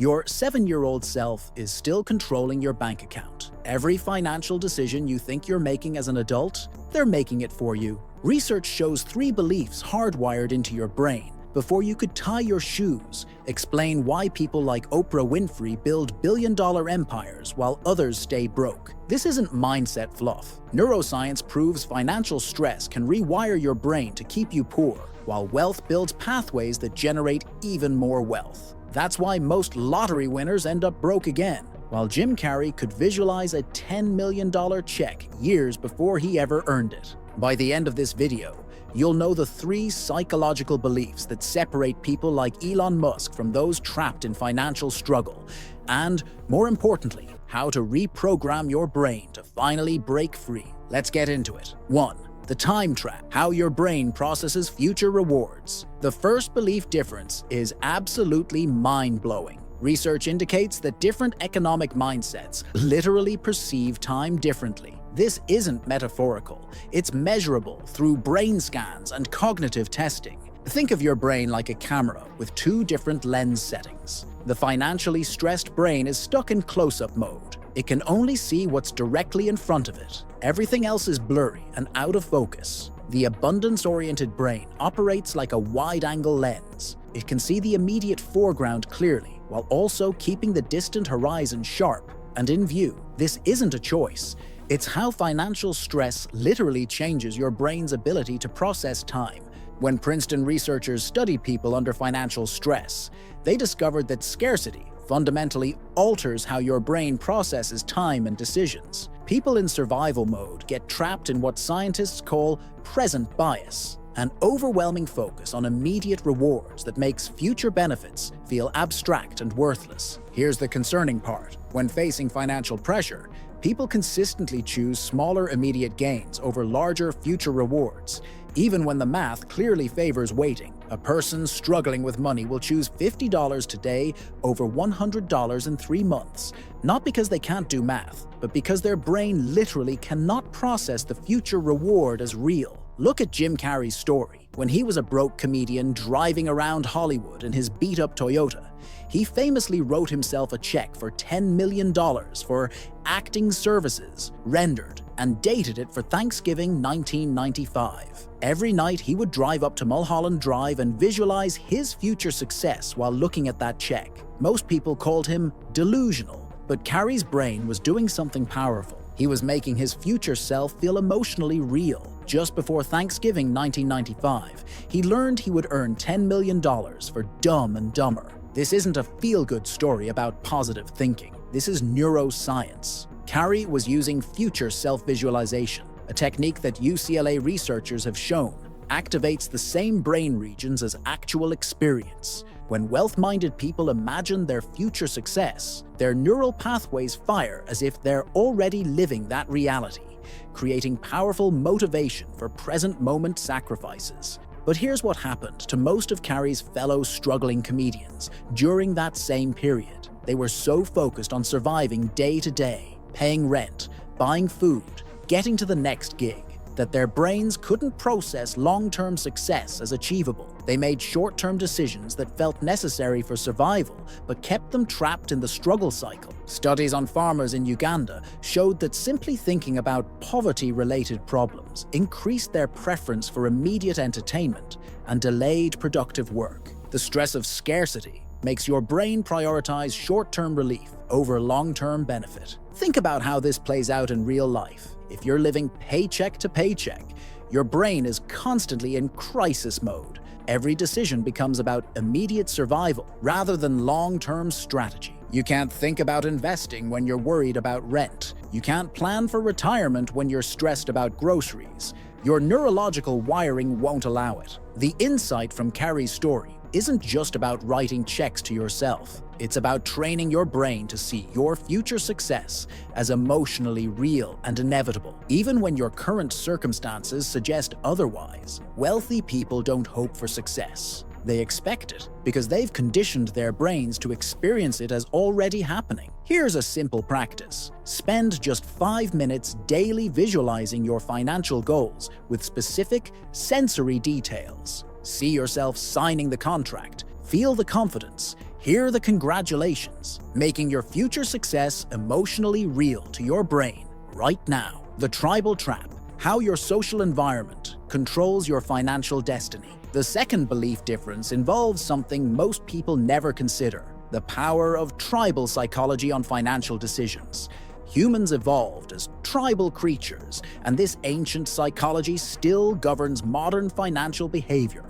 Your 7-year-old self is still controlling your bank account. Every financial decision you think you're making as an adult, they're making it for you. Research shows 3 beliefs hardwired into your brain before you could tie your shoes, explain why people like Oprah Winfrey build billion-dollar empires while others stay broke. This isn't mindset fluff. Neuroscience proves financial stress can rewire your brain to keep you poor, while wealth builds pathways that generate even more wealth. That's why most lottery winners end up broke again, while Jim Carrey could visualize a $10 million check years before he ever earned it. By the end of this video, you'll know the 3 psychological beliefs that separate people like Elon Musk from those trapped in financial struggle, and, more importantly, how to reprogram your brain to finally break free. Let's get into it. 1. The time trap, how your brain processes future rewards. The first belief difference is absolutely mind-blowing. Research indicates that different economic mindsets literally perceive time differently. This isn't metaphorical. It's measurable through brain scans and cognitive testing. Think of your brain like a camera with 2 different lens settings. The financially stressed brain is stuck in close-up mode. It can only see what's directly in front of it. Everything else is blurry and out of focus. The abundance-oriented brain operates like a wide-angle lens. It can see the immediate foreground clearly, while also keeping the distant horizon sharp and in view. This isn't a choice. It's how financial stress literally changes your brain's ability to process time. When Princeton researchers studied people under financial stress, they discovered that scarcity fundamentally alters how your brain processes time and decisions. People in survival mode get trapped in what scientists call present bias, an overwhelming focus on immediate rewards that makes future benefits feel abstract and worthless. Here's the concerning part. When facing financial pressure, people consistently choose smaller immediate gains over larger future rewards. Even when the math clearly favors waiting, a person struggling with money will choose $50 today over $100 in 3 months, not because they can't do math, but because their brain literally cannot process the future reward as real. Look at Jim Carrey's story. When he was a broke comedian driving around Hollywood in his beat-up Toyota, he famously wrote himself a check for $10 million for acting services rendered and dated it for Thanksgiving 1995. Every night he would drive up to Mulholland Drive and visualize his future success while looking at that check. Most people called him delusional, but Carrey's brain was doing something powerful. He was making his future self feel emotionally real. Just before Thanksgiving 1995, he learned he would earn $10 million for Dumb and Dumber. This isn't a feel-good story about positive thinking. This is neuroscience. Carrey was using future self-visualization, a technique that UCLA researchers have shown activates the same brain regions as actual experience. When wealth-minded people imagine their future success, their neural pathways fire as if they're already living that reality, creating powerful motivation for present-moment sacrifices. But here's what happened to most of Carrey's fellow struggling comedians during that same period. They were so focused on surviving day to day, paying rent, buying food, getting to the next gig, that their brains couldn't process long-term success as achievable. They made short-term decisions that felt necessary for survival, but kept them trapped in the struggle cycle. Studies on farmers in Uganda showed that simply thinking about poverty-related problems increased their preference for immediate entertainment and delayed productive work. The stress of scarcity makes your brain prioritize short-term relief over long-term benefit. Think about how this plays out in real life. If you're living paycheck to paycheck, your brain is constantly in crisis mode. Every decision becomes about immediate survival rather than long-term strategy. You can't think about investing when you're worried about rent. You can't plan for retirement when you're stressed about groceries. Your neurological wiring won't allow it. The insight from Carrey's story isn't just about writing checks to yourself. It's about training your brain to see your future success as emotionally real and inevitable, even when your current circumstances suggest otherwise. Wealthy people don't hope for success. They expect it because they've conditioned their brains to experience it as already happening. Here's a simple practice. Spend just 5 minutes daily visualizing your financial goals with specific sensory details. See yourself signing the contract, Feel the confidence, hear the congratulations, making your future success emotionally real to your brain right now. The tribal trap, how your social environment controls your financial destiny. The second belief difference involves something most people never consider: the power of tribal psychology on financial decisions. Humans evolved as tribal creatures, and this ancient psychology still governs modern financial behavior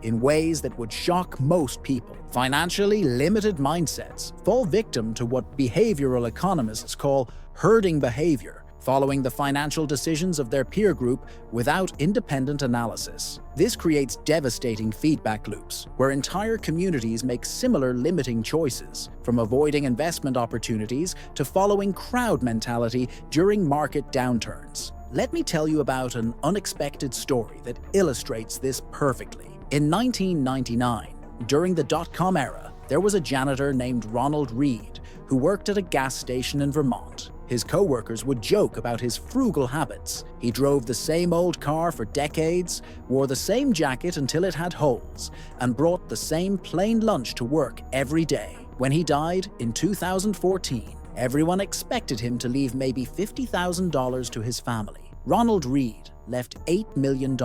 in ways that would shock most people. Financially limited mindsets fall victim to what behavioral economists call herding behavior, following the financial decisions of their peer group without independent analysis. This creates devastating feedback loops, where entire communities make similar limiting choices, from avoiding investment opportunities to following crowd mentality during market downturns. Let me tell you about an unexpected story that illustrates this perfectly. In 1999, during the dot-com era, there was a janitor named Ronald Reed who worked at a gas station in Vermont. His co-workers would joke about his frugal habits. He drove the same old car for decades, wore the same jacket until it had holes, and brought the same plain lunch to work every day. When he died in 2014, everyone expected him to leave maybe $50,000 to his family. Ronald Reed left $8 million.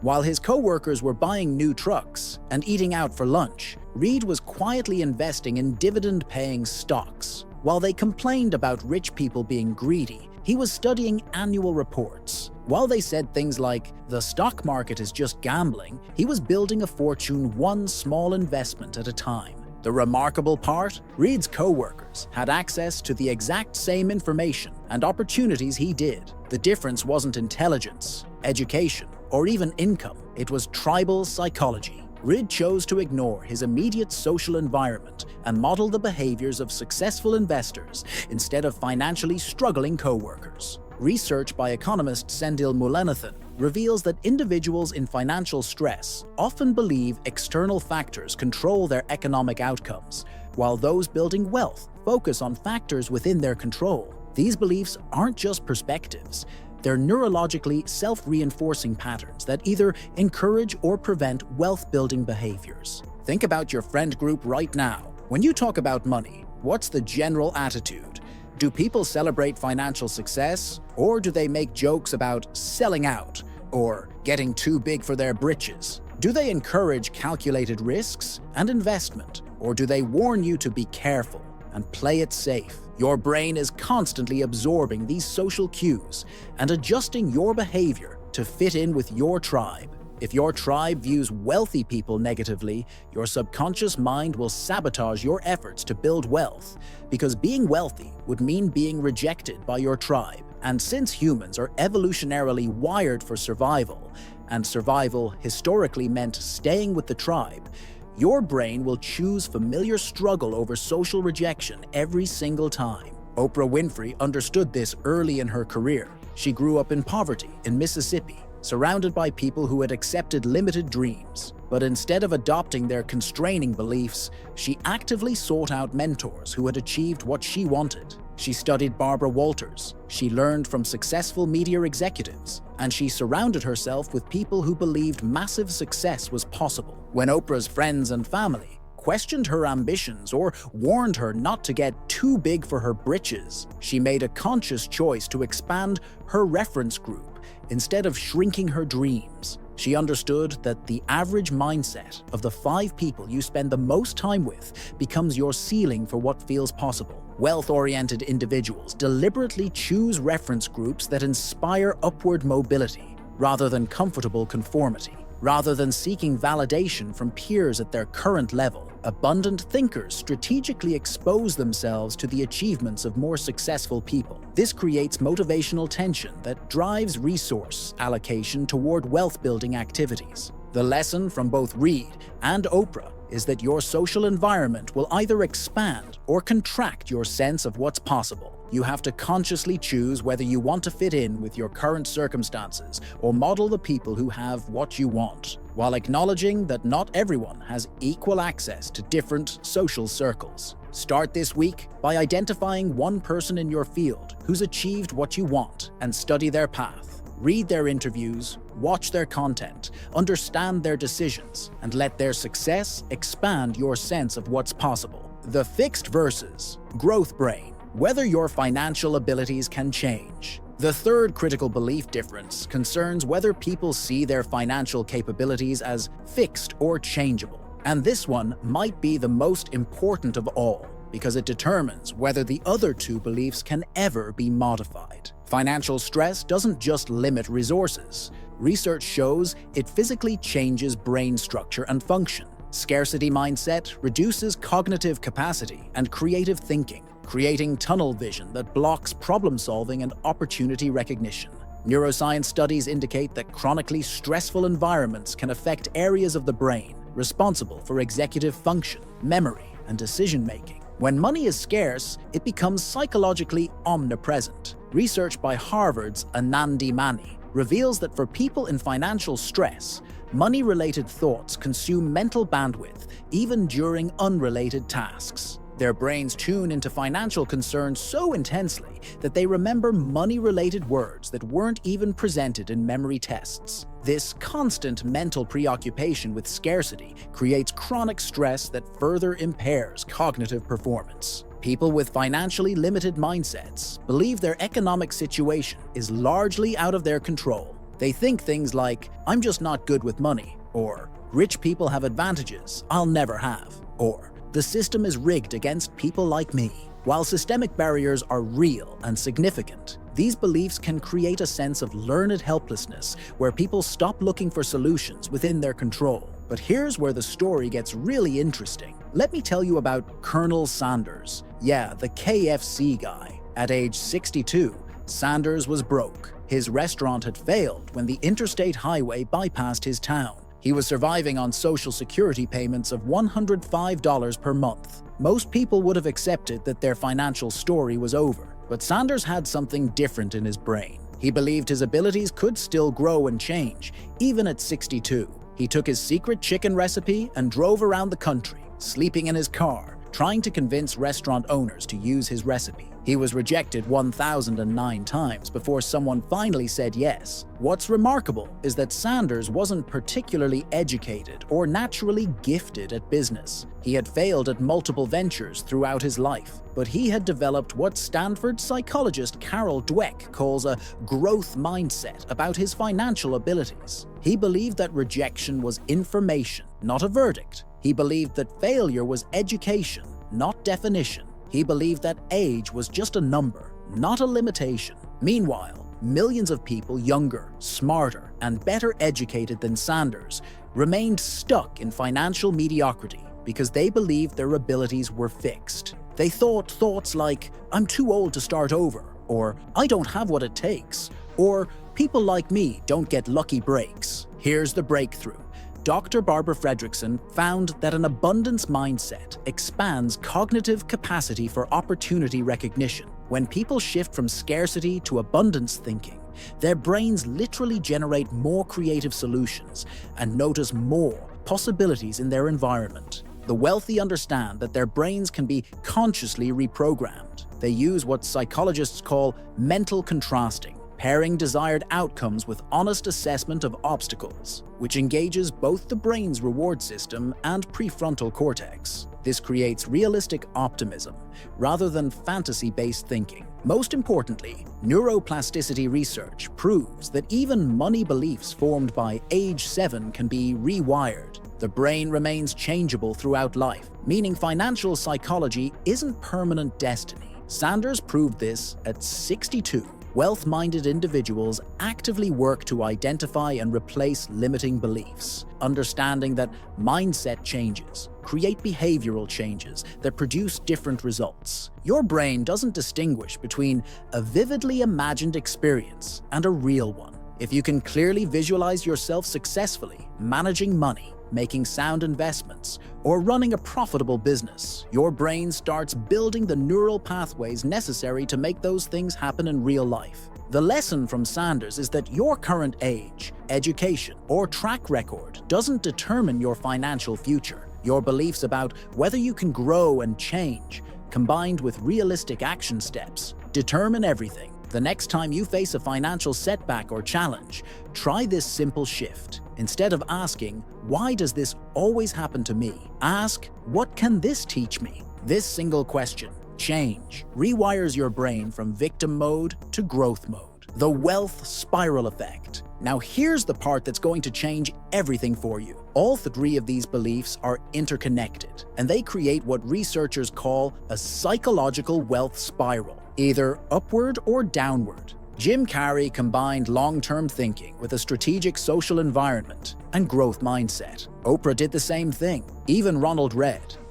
While his co-workers were buying new trucks and eating out for lunch, Reed was quietly investing in dividend-paying stocks. While they complained about rich people being greedy, he was studying annual reports. While they said things like, "The stock market is just gambling," he was building a fortune one small investment at a time. The remarkable part? Reed's co-workers had access to the exact same information and opportunities he did. The difference wasn't intelligence, education, or even income. It was tribal psychology. Reed chose to ignore his immediate social environment and model the behaviors of successful investors instead of financially struggling co-workers. Research by economist Sendil Mullainathan reveals that individuals in financial stress often believe external factors control their economic outcomes, while those building wealth focus on factors within their control. These beliefs aren't just perspectives. They're neurologically self-reinforcing patterns that either encourage or prevent wealth-building behaviors. Think about your friend group right now. When you talk about money, what's the general attitude? Do people celebrate financial success, or do they make jokes about selling out or getting too big for their britches? Do they encourage calculated risks and investment, or do they warn you to be careful and play it safe? Your brain is constantly absorbing these social cues and adjusting your behavior to fit in with your tribe. If your tribe views wealthy people negatively, your subconscious mind will sabotage your efforts to build wealth, because being wealthy would mean being rejected by your tribe. And since humans are evolutionarily wired for survival, and survival historically meant staying with the tribe, your brain will choose familiar struggle over social rejection every single time. Oprah Winfrey understood this early in her career. She grew up in poverty in Mississippi, surrounded by people who had accepted limited dreams. But instead of adopting their constraining beliefs, she actively sought out mentors who had achieved what she wanted. She studied Barbara Walters, she learned from successful media executives, and she surrounded herself with people who believed massive success was possible. When Oprah's friends and family questioned her ambitions or warned her not to get too big for her britches, she made a conscious choice to expand her reference group instead of shrinking her dreams. She understood that the average mindset of the 5 people you spend the most time with becomes your ceiling for what feels possible. Wealth-oriented individuals deliberately choose reference groups that inspire upward mobility rather than comfortable conformity. Rather than seeking validation from peers at their current level, abundant thinkers strategically expose themselves to the achievements of more successful people. This creates motivational tension that drives resource allocation toward wealth-building activities. The lesson from both Reed and Oprah is that your social environment will either expand or contract your sense of what's possible. You have to consciously choose whether you want to fit in with your current circumstances or model the people who have what you want, while acknowledging that not everyone has equal access to different social circles. Start this week by identifying one person in your field who's achieved what you want and study their path. Read their interviews, watch their content, understand their decisions, and let their success expand your sense of what's possible. The fixed versus growth brain, whether your financial abilities can change. The third critical belief difference concerns whether people see their financial capabilities as fixed or changeable. And this one might be the most important of all, because it determines whether the other two beliefs can ever be modified. Financial stress doesn't just limit resources. Research shows it physically changes brain structure and function. Scarcity mindset reduces cognitive capacity and creative thinking, creating tunnel vision that blocks problem-solving and opportunity recognition. Neuroscience studies indicate that chronically stressful environments can affect areas of the brain responsible for executive function, memory, and decision-making. When money is scarce, it becomes psychologically omnipresent. Research by Harvard's Anandi Mani reveals that for people in financial stress, money-related thoughts consume mental bandwidth even during unrelated tasks. Their brains tune into financial concerns so intensely that they remember money-related words that weren't even presented in memory tests. This constant mental preoccupation with scarcity creates chronic stress that further impairs cognitive performance. People with financially limited mindsets believe their economic situation is largely out of their control. They think things like, "I'm just not good with money," or "Rich people have advantages I'll never have," or "The system is rigged against people like me." While systemic barriers are real and significant, these beliefs can create a sense of learned helplessness where people stop looking for solutions within their control. But here's where the story gets really interesting. Let me tell you about Colonel Sanders. Yeah, the KFC guy. At age 62, Sanders was broke. His restaurant had failed when the interstate highway bypassed his town. He was surviving on Social Security payments of $105 per month. Most people would have accepted that their financial story was over, but Sanders had something different in his brain. He believed his abilities could still grow and change, even at 62. He took his secret chicken recipe and drove around the country, sleeping in his car, trying to convince restaurant owners to use his recipe. He was rejected 1,009 times before someone finally said yes. What's remarkable is that Sanders wasn't particularly educated or naturally gifted at business. He had failed at multiple ventures throughout his life, but he had developed what Stanford psychologist Carol Dweck calls a growth mindset about his financial abilities. He believed that rejection was information, not a verdict. He believed that failure was education, not definition. He believed that age was just a number, not a limitation. Meanwhile, millions of people younger, smarter, and better educated than Sanders remained stuck in financial mediocrity because they believed their abilities were fixed. They thought thoughts like, "I'm too old to start over," or "I don't have what it takes," or "People like me don't get lucky breaks." Here's the breakthrough. Dr. Barbara Fredrickson found that an abundance mindset expands cognitive capacity for opportunity recognition. When people shift from scarcity to abundance thinking, their brains literally generate more creative solutions and notice more possibilities in their environment. The wealthy understand that their brains can be consciously reprogrammed. They use what psychologists call mental contrasting, pairing desired outcomes with honest assessment of obstacles, which engages both the brain's reward system and prefrontal cortex. This creates realistic optimism rather than fantasy-based thinking. Most importantly, neuroplasticity research proves that even money beliefs formed by age 7 can be rewired. The brain remains changeable throughout life, meaning financial psychology isn't permanent destiny. Sanders proved this at 62. Wealth-minded individuals actively work to identify and replace limiting beliefs, understanding that mindset changes create behavioral changes that produce different results. Your brain doesn't distinguish between a vividly imagined experience and a real one. If you can clearly visualize yourself successfully managing money, making sound investments, or running a profitable business, your brain starts building the neural pathways necessary to make those things happen in real life. The lesson from Sanders is that your current age, education, or track record doesn't determine your financial future. Your beliefs about whether you can grow and change, combined with realistic action steps, determine everything. The next time you face a financial setback or challenge, try this simple shift. Instead of asking, "Why does this always happen to me?" ask, "What can this teach me?" This single question, change, rewires your brain from victim mode to growth mode. The wealth spiral effect. Now here's the part that's going to change everything for you. All three of these beliefs are interconnected, and they create what researchers call a psychological wealth spiral, either upward or downward. Jim Carrey combined long-term thinking with a strategic social environment and growth mindset. Oprah did the same thing. Even Ronald,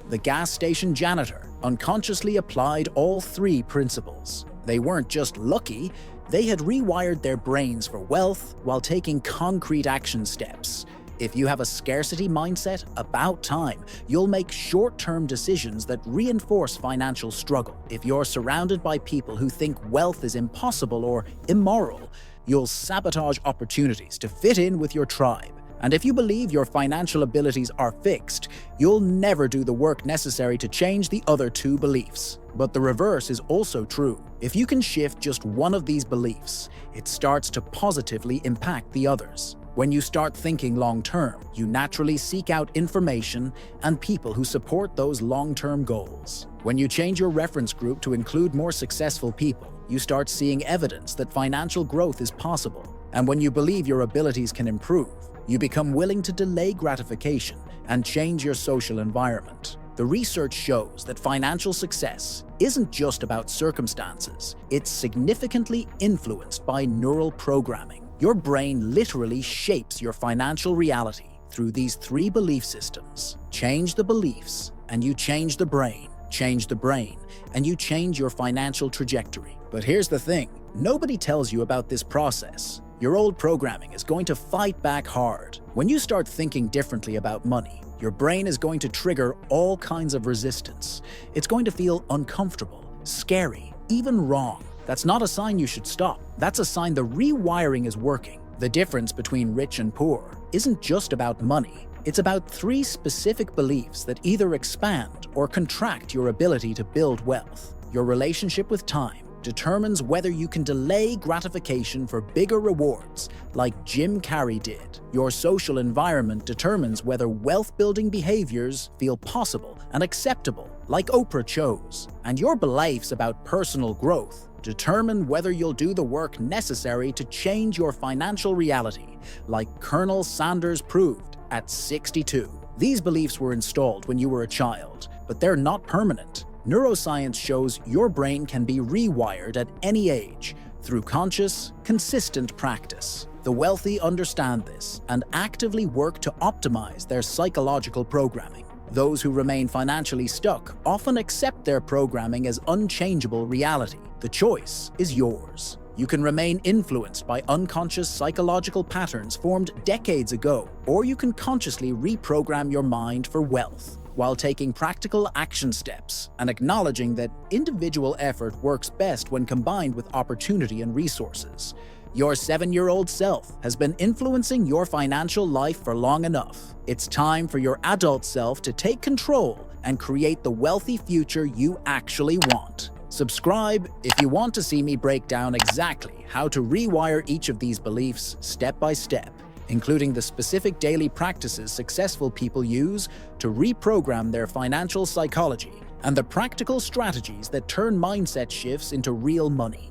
the gas station janitor, unconsciously applied all three principles. They weren't just lucky, they had rewired their brains for wealth while taking concrete action steps. If you have a scarcity mindset, about time, you'll make short-term decisions that reinforce financial struggle. If you're surrounded by people who think wealth is impossible or immoral, you'll sabotage opportunities to fit in with your tribe. And if you believe your financial abilities are fixed, you'll never do the work necessary to change the other two beliefs. But the reverse is also true. If you can shift just one of these beliefs, it starts to positively impact the others. When you start thinking long-term, you naturally seek out information and people who support those long-term goals. When you change your reference group to include more successful people, you start seeing evidence that financial growth is possible. And when you believe your abilities can improve, you become willing to delay gratification and change your social environment. The research shows that financial success isn't just about circumstances, it's significantly influenced by neural programming. Your brain literally shapes your financial reality through these three belief systems. Change the beliefs, and you change the brain. Change the brain, and you change your financial trajectory. But here's the thing, nobody tells you about this process. Your old programming is going to fight back hard. When you start thinking differently about money, your brain is going to trigger all kinds of resistance. It's going to feel uncomfortable, scary, even wrong. That's not a sign you should stop. That's a sign the rewiring is working. The difference between rich and poor isn't just about money. It's about three specific beliefs that either expand or contract your ability to build wealth. Your relationship with time determines whether you can delay gratification for bigger rewards, like Jim Carrey did. Your social environment determines whether wealth-building behaviors feel possible and acceptable, like Oprah chose. And your beliefs about personal growth determine whether you'll do the work necessary to change your financial reality, like Colonel Sanders proved at 62. These beliefs were installed when you were a child, but they're not permanent. Neuroscience shows your brain can be rewired at any age through conscious, consistent practice. The wealthy understand this and actively work to optimize their psychological programming. Those who remain financially stuck often accept their programming as unchangeable reality. The choice is yours. You can remain influenced by unconscious psychological patterns formed decades ago, or you can consciously reprogram your mind for wealth, while taking practical action steps and acknowledging that individual effort works best when combined with opportunity and resources. Your 7-year-old self has been influencing your financial life for long enough. It's time for your adult self to take control and create the wealthy future you actually want. Subscribe if you want to see me break down exactly how to rewire each of these beliefs step by step, including the specific daily practices successful people use to reprogram their financial psychology and the practical strategies that turn mindset shifts into real money.